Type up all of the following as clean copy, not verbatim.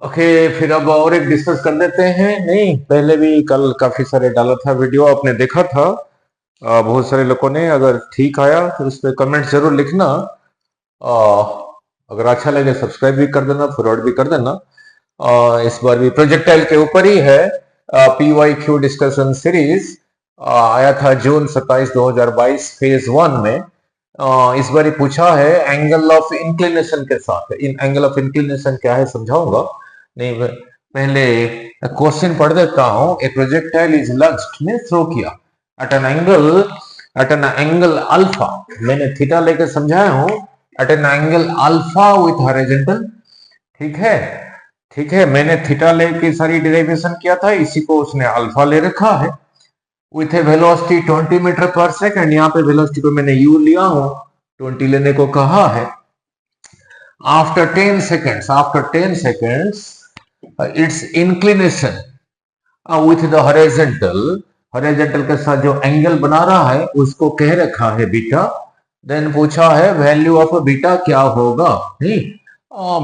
Okay, फिर अब और एक डिस्कस कर देते हैं। नहीं, पहले भी कल काफी सारे डाला था वीडियो, आपने देखा था। बहुत सारे लोगों ने, अगर ठीक आया तो उस पर कमेंट जरूर लिखना। अ, अगर अच्छा लगे सब्सक्राइब भी कर देना, फॉरवर्ड भी कर देना। इस बार भी प्रोजेक्टाइल के ऊपर ही है। PYQ डिस्कशन सीरीज आया था जून 27 2022 फेज 1 में। इस बार ही पूछा है एंगल ऑफ इंक्लिनेशन के साथ। इन एंगल ऑफ इंक्लिनेशन क्या है समझाऊंगा। नहीं, पहले क्वेश्चन पढ़ देता हूं। ए प्रोजेक्टाइल इज लॉन्च्ड, ने थ्रो किया एट एन एंगल अल्फा। मैंने थीटा लेकर समझाया हूं। At an angle alpha with horizontal. ठीक है, ठीक है। मैंने थीटा लेके सारी डेरिवेशन किया था, इसी को उसने अल्फा ले रखा है। विथ ए वेलोसिटी 20 मीटर पर सेकंड। यहाँ पे वेलोसिटी को मैंने यू लिया हूं, 20 लेने को कहा है। After 10 seconds it's inclination with the horizontal. Horizontal के साथ जो एंगल बना रहा है उसको कह रखा है बीटा। देन पूछा है वैल्यू ऑफ बीटा क्या होगा। नहीं,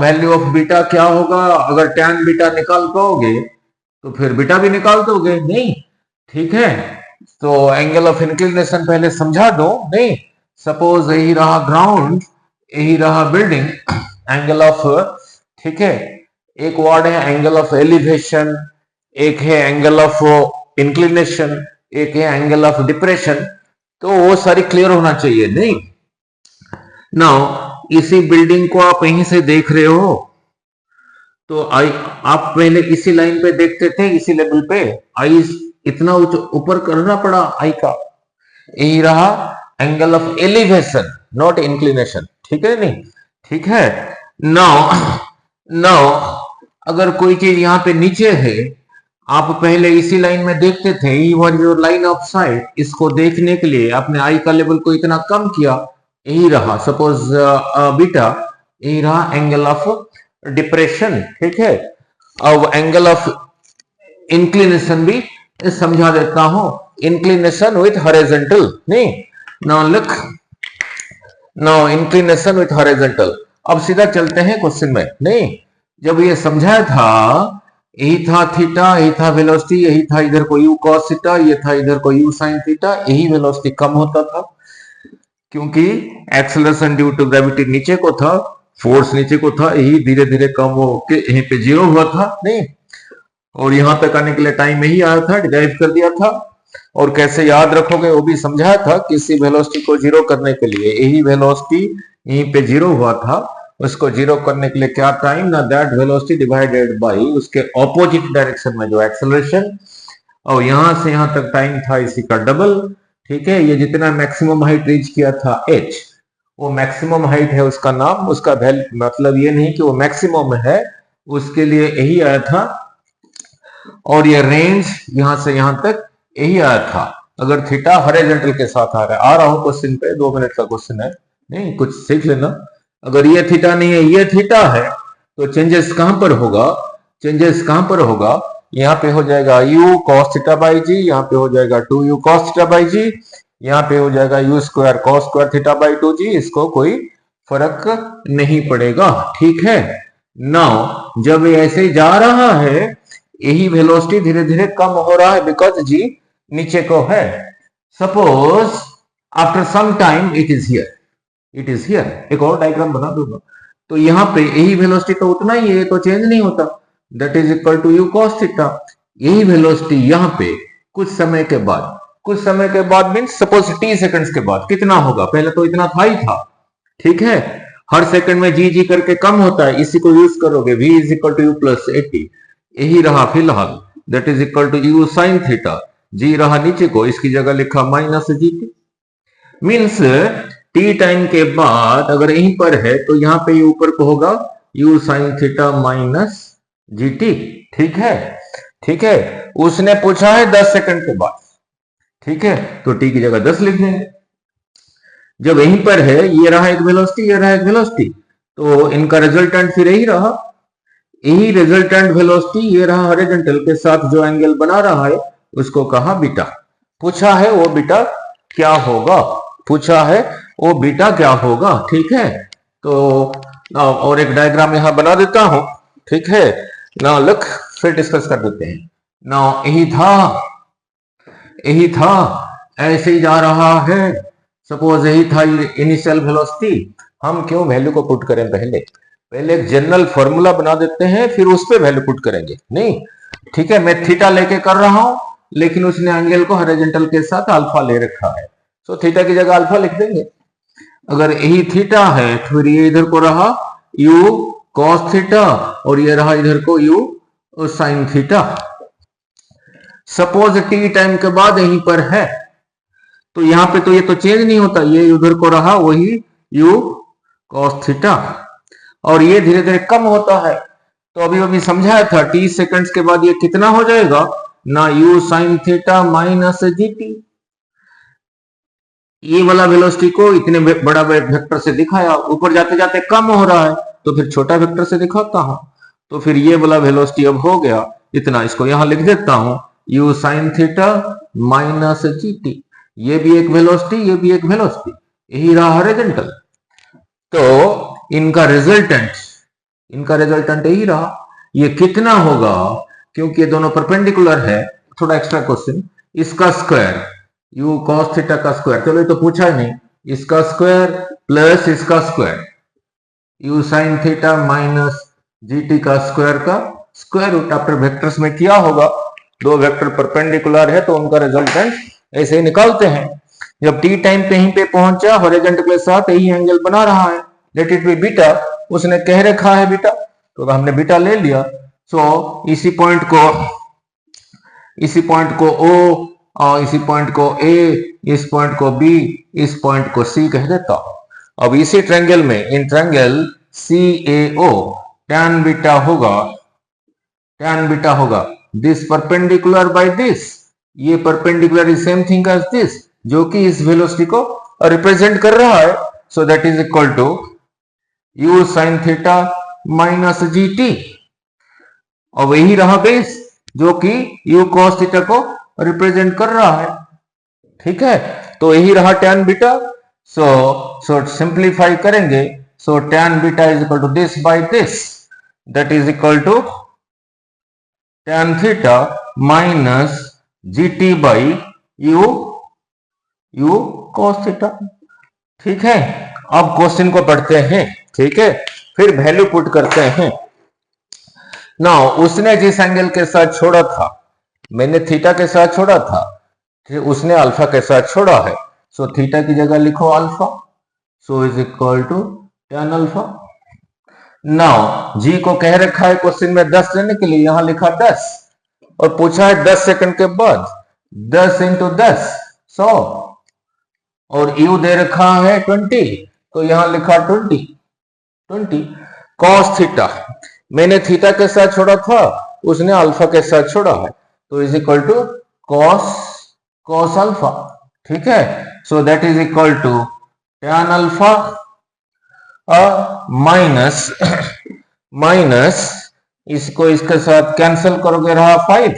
वैल्यू ऑफ बीटा क्या होगा। अगर टैन बीटा निकाल पाओगे तो फिर बीटा भी निकाल दोगे। नहीं, ठीक है। तो एंगल ऑफ इंक्लिनेशन पहले समझा दो। नहीं, सपोज यही रहा ग्राउंड, यही रहा बिल्डिंग। एंगल ऑफ, ठीक है, एक वर्ड है एंगल ऑफ एलिवेशन, एक है एंगल ऑफ इंक्लिनेशन, एक है एंगल ऑफ डिप्रेशन। तो वो सारी क्लियर होना चाहिए। नहीं, नाउ इसी बिल्डिंग को आप यहीं से देख रहे हो, तो आई, आप पहले इसी लाइन पे देखते थे, इसी लेवल पे। आई इतना ऊपर करना पड़ा आई का। यही रहा angle of elevation, not inclination. ठीक है, नहीं, ठीक है। नाउ नाउ अगर कोई चीज यहाँ पे नीचे है, आप पहले इसी लाइन में देखते थे, जो लाइन ऑफ साइट, इसको देखने के लिए आपने आई का लेवल को इतना कम किया। यही रहा सपोज बीटा, यही रहा एंगल ऑफ डिप्रेशन। ठीक है, अब एंगल ऑफ इंक्लिनेशन भी समझा देता हूं। Inclination with horizontal. नहीं, now look, now inclination with horizontal. अब सीधा चलते हैं क्वेश्चन में। नहीं, जब ये समझाया था, यही था थीटा, यही था वेलोसिटी, यही था इधर को यू कॉस थीटा, ये था इधर को यू साइन थीटा। यही वेलोसिटी कम होता था क्योंकि एक्सेलरेशन ड्यू टू ग्रेविटी नीचे को था, फोर्स नीचे को था। यही धीरे धीरे कम होके यहीं पे जीरो हुआ था। नहीं, और यहां तक आने के लिए टाइम यही आया था, डिराइव कर दिया था। और कैसे याद रखोगे वो भी समझाया था। किसी वेलोसिटी को जीरो करने के लिए यही वेलोसिटी यहीं पे जीरो हुआ था, उसको जीरो करने के लिए क्या टाइम, ना दैट वेलोसिटी डिवाइडेड बाय उसके ऑपोजिट डायरेक्शन में जो एक्सेलरेशन, और यहां से यहां तक टाइम था इसी का डबल। ठीक है, ये जितना मैक्सिमम हाइट रीच किया था h, वो मैक्सिमम हाइट है, उसका नाम, उसका वैल्यू, मतलब ये नहीं कि वो मैक्सिमम है, उसके लिए यही आया था। और ये रेंज यहां से यहां तक यही आया था। अगर थीटा हॉरिजॉन्टल के साथ आ रहा हूं क्वेश्चन पे, 2 मिनट का क्वेश्चन है, नहीं कुछ सीख लेना। अगर ये थीटा नहीं है, ये थीटा है, तो चेंजेस कहां पर होगा, चेंजेस कहां पर होगा। यहाँ पे हो जाएगा u cos थीटा बाई जी, यहाँ पे हो जाएगा 2u cos थीटा बाई जी, यहाँ पे हो जाएगा u square cos square theta by 2g। इसको कोई फर्क नहीं पड़ेगा। ठीक है, नाउ जब ये ऐसे जा रहा है, यही वेलोसिटी धीरे धीरे कम हो रहा है बिकॉज जी नीचे को है। Suppose after some time it is here, it is here. एक और डायग्राम बना दूंगा। तो यहाँ पे यही वेलोसिटी तो उतना ही है, तो चेंज नहीं होता। That is equal to u cos theta. यही वेलोसिटी यहाँ पे कुछ समय के बाद, कुछ समय के बाद मीन्स सपोज t सेकंड्स के बाद कितना होगा। पहले तो इतना था ही था। ठीक है, हर सेकंड में जी जी करके कम होता है, इसी को यूज करोगे, v is equal to u plus 80। यही रहा फिलहाल, that is equal to u sine theta. G रहा नीचे को, इसकी जगह लिखा minus g t. Means t time के बाद अगर यहीं पर है तो यहाँ पे ऊपर को होगा you sine theta minus g T. ठीक है, ठीक है। उसने पूछा है 10 सेकंड के बाद। ठीक है, तो टी की जगह 10 लिख देंगे। जब यहीं पर है, ये रहा एक वेलोसिटी, ये रहा एक वेलोसिटी, तो इनका रिजल्टेंट फिर यही रहा, यही रिजल्टेंट वेलोसिटी। ये रहा हॉरिजॉन्टल के साथ जो एंगल बना रहा है, उसको कहा बीटा। पूछा है वो बीटा क्या होगा, पूछा है वो बीटा क्या होगा। ठीक है, तो और एक डायग्राम यहां बना देता हूं। ठीक है, नाउ लुक, फिर डिस्कस कर देते हैं। नाउ यही था, ऐसे ही जा रहा है। सपोज यही था इनिशियल वेलोसिटी। हम क्यों वैल्यू को पुट करें? पहले एक जनरल फॉर्मूला बना देते हैं, फिर उस पर वैल्यू पुट करेंगे। नहीं, ठीक है, मैं थीटा लेके कर रहा हूं, लेकिन उसने एंगल को हॉरिजॉन्टल के साथ अल्फा ले रखा है, तो थीटा की जगह अल्फा लिख देंगे। अगर यही थीटा है तो फिर ये इधर को रहा u cos थीटा और ये रहा इधर को u sin theta. Suppose t time के बाद यहीं पर है, तो यहां पे तो ये तो चेंज नहीं होता, ये उधर को रहा वही u cos थीटा, और ये धीरे धीरे कम होता है। तो अभी समझाया था t सेकंड्स के बाद ये कितना हो जाएगा ना, u sin theta minus gt। ये वाला वेलोसिटी को इतने बड़ा वेक्टर से दिखाया, ऊपर जाते जाते कम हो रहा है, तो फिर छोटा वेक्टर से दिखाता हूं। तो फिर ये वाला वेलोसिटी अब हो गया इतना, इसको यहां लिख देता हूं u sin theta minus gt। ये भी एक वेलोसिटी, ये भी एक वेलोसिटी, यही रहा हॉरिजॉन्टल। तो इनका रिजल्टेंट यही रहा। ये कितना होगा? क्योंकि ये दोनों परपेंडिकुलर है, थोड़ा एक्स्ट्रा क्वेश्चन, इसका स्क्वायर u cos थीटा का स्क्वायर, चलो ये तो पूछा ही नहीं, इसका स्क्वायर प्लस इसका square, u sin theta minus gt का स्क्वायर रूट। आफ्टर वेक्टर्स में किया होगा, दो वेक्टर परपेंडिकुलर है तो उनका रिजल्टेंट ऐसे ही निकालते हैं। जब t टाइम पे यहीं पे पहुंचा, हॉरिजॉन्टल के साथ यही एंगल बना रहा है, लेट इट बी बीटा, उसने कह रखा है बीटा, तो हमने बीटा ले लिया। सो इसी पॉइंट को o, और इसी पॉइंट को A, इस पॉइंट को B, इस पॉइंट को C कह देता हूं। अब इसी ट्रायंगल में, in triangle CAO tan beta होगा दिस परपेंडिकुलर बाय दिस, ये perpendicular is same thing as this, जो कि इस वेलोसिटी को रिप्रेजेंट कर रहा है। So that is equal to u sin theta minus gt, और वही रहा बेस जो कि u cos थीटा को रिप्रेजेंट कर रहा है। ठीक है, तो यही रहा tan बीटा। सो सिंप्लीफाई करेंगे, so tan beta is equal to this by this, that is equal to tan theta minus gt by u cos theta. ठीक है, अब क्वेश्चन को पढ़ते हैं। ठीक है, फिर वैल्यू पुट करते हैं। नाउ उसने जिस एंगल के साथ छोड़ा था, मैंने थीटा के साथ छोड़ा था, फिर उसने अल्फा के साथ छोड़ा है, सो थीटा की जगह लिखो alpha, so is equal to tan alpha. Now g को कह रखा है क्वेश्चन में 10 लेने के लिए, यहां लिखा 10, और पूछा है 10 सेकंड के बाद 10 इंटू 10 100, और यू दे रखा है 20, तो यहां लिखा 20 cos थीटा, मैंने थीटा के साथ छोड़ा था, उसने अल्फा के साथ छोड़ा है, तो is equal to cos alpha. ठीक है, so that is equal to tan alpha minus इसको इसके साथ कैंसिल करोगे, रहा 5,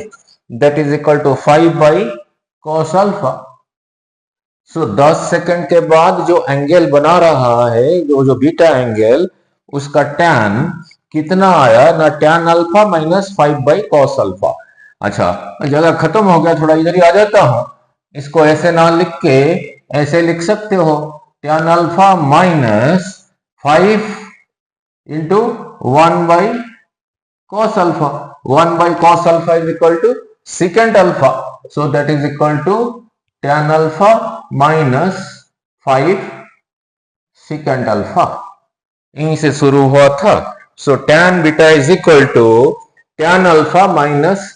that is equal to 5 by cos alpha. So 10 second के बाद जो एंगल बना रहा है, जो बीटा एंगल, उसका tan कितना आया ना, tan alpha minus 5 by cos alpha. अच्छा, जगह खत्म हो गया, थोड़ा इधर ही आ जाता हूं, इसको ऐसे ना लिख के ऐसे लिख सकते हो, tan alpha minus 5 into 1 by cos alpha, 1 by cos alpha is equal to secant alpha, so that is equal to tan alpha minus 5 secant alpha, यहीं से शुरू हुआ था। So tan beta is equal to tan alpha minus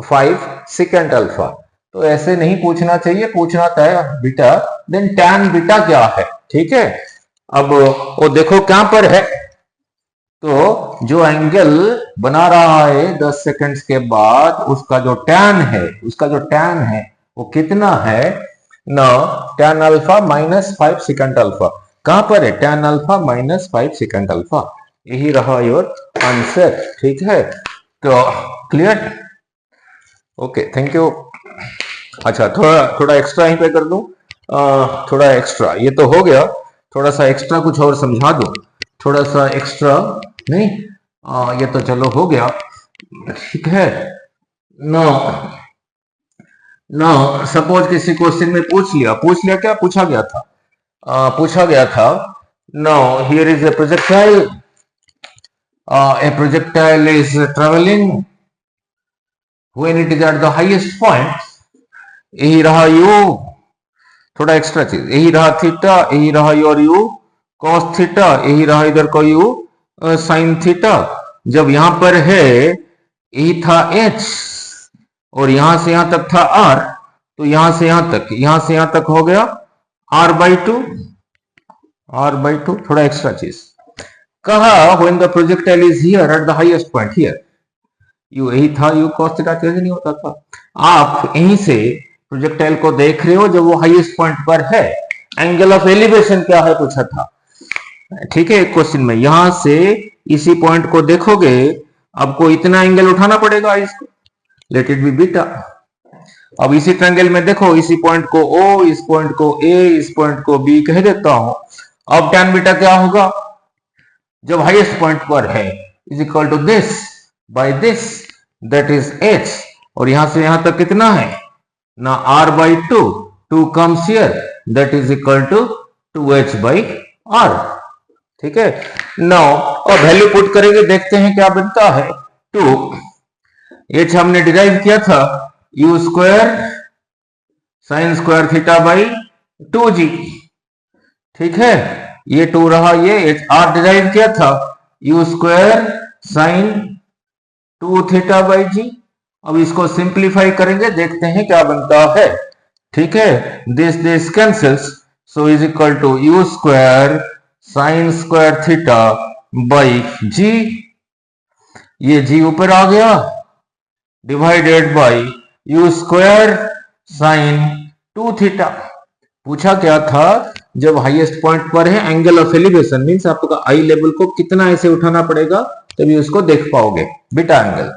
5 secant alpha. तो ऐसे नहीं पूछना चाहिए, पूछना था बीटा, देन tan बीटा क्या है। ठीक है, अब वो देखो कहां पर है, तो जो एंगल बना रहा है 10 सेकंड्स के बाद, उसका जो tan है वो कितना है ना, tan alpha minus 5 secant alpha. कहां पर है tan alpha minus 5 secant alpha, यही रहा योर आंसर। ठीक है, तो क्लियर, ओके, थैंक यू। अच्छा, थोड़ा एक्स्ट्रा यहीं पे कर दूं, थोड़ा एक्स्ट्रा, ये तो हो गया, थोड़ा सा एक्स्ट्रा कुछ और समझा दूं, थोड़ा सा एक्स्ट्रा नहीं, ये तो चलो हो गया। ठीक है। नो नो सपोज किसी क्वेश्चन में पूछ लिया क्या पूछा गया था, पूछा गया था no here is a projectile, a projectile is traveling when it is at the highest point, यही रहा यू, थोड़ा एक्स्ट्रा चीज, यही रहा थीटा, यही रहा योर यू कॉस थीटा, यही रहा इधर को यू साइन थीटा। जब यहां पर है यही था एच और यहां से यहां तक था आर, तो यहां से यहां तक हो गया आर बाई टू, थोड़ा एक्स्ट्रा चीज कहा when the projectile is here at the highest point here, you यही था यू cos थीटा कैसे नहीं होता था। आप यहीं से प्रोजेक्टाइल को देख रहे हो जब वो हाईएस्ट पॉइंट पर है, एंगल ऑफ एलिवेशन क्या है पूछा था, ठीक है। क्वेश्चन में यहां से इसी पॉइंट को देखोगे, आपको इतना एंगल उठाना पड़ेगा इसको, लेट इट बी बीटा। अब इसी ट्रायंगल में देखो, इसी पॉइंट को O, इस पॉइंट को A, इस पॉइंट को B कह देता हूं। अब tan बीटा क्या होगा जब हाईएस्ट पॉइंट पर है, is equal to this by this, that is h, और यहां से यहां तक कितना है ना r by two comes here, that is equal to 2h by r, ठीक है। नाउ और वैल्यू पुट करेंगे, देखते हैं क्या बनता है। 2h हमने डिराइव किया था u square sine square theta by 2g, ठीक है। ये 2 रहा, ये r डिराइव किया था u square sine 2 theta by g. अब इसको सिंप्लीफाई करेंगे, देखते हैं क्या बनता है, ठीक है। This cancels, so is equal to u square sine square theta by g, ये जी ऊपर आ गया, divided by u square sine 2 theta. पूछा क्या था जब हाईएस्ट पॉइंट पर है, एंगल ऑफ एलिवेशन मींस आपका आई लेवल को कितना ऐसे उठाना पड़ेगा तभी उसको देख पाओगे, बीटा एंगल,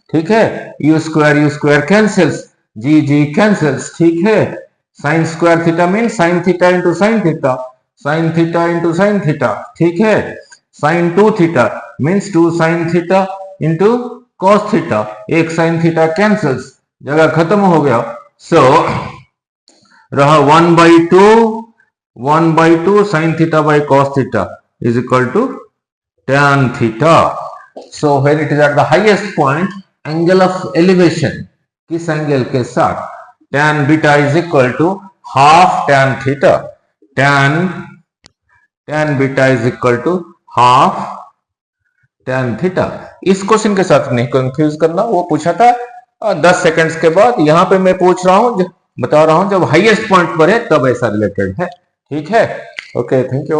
ठीक है। U square cancels, g cancels, ठीक है। Sine square theta means sine theta into sine theta, sine theta into sine theta, ठीक है। Sine 2 theta means 2 sine theta into cos theta, एक साइन थीटा कैंसिल्स, जगह खत्म हो गया। सो रहा 1 by two sine theta by cos theta is equal to tan theta. So when it is at the highest point, angle of elevation किस angle के साथ, tan beta is equal to half tan theta, tan beta is equal to half tan theta. इस question के साथ नहीं confuse करना, वो पूछा था 10 सेकंड्स के बाद, यहां पे मैं पूछ रहा हूं, बता रहा हूं जब हाईएस्ट पॉइंट पर है तब ऐसा रिलेटेड है, ठीक है। Okay, thank you.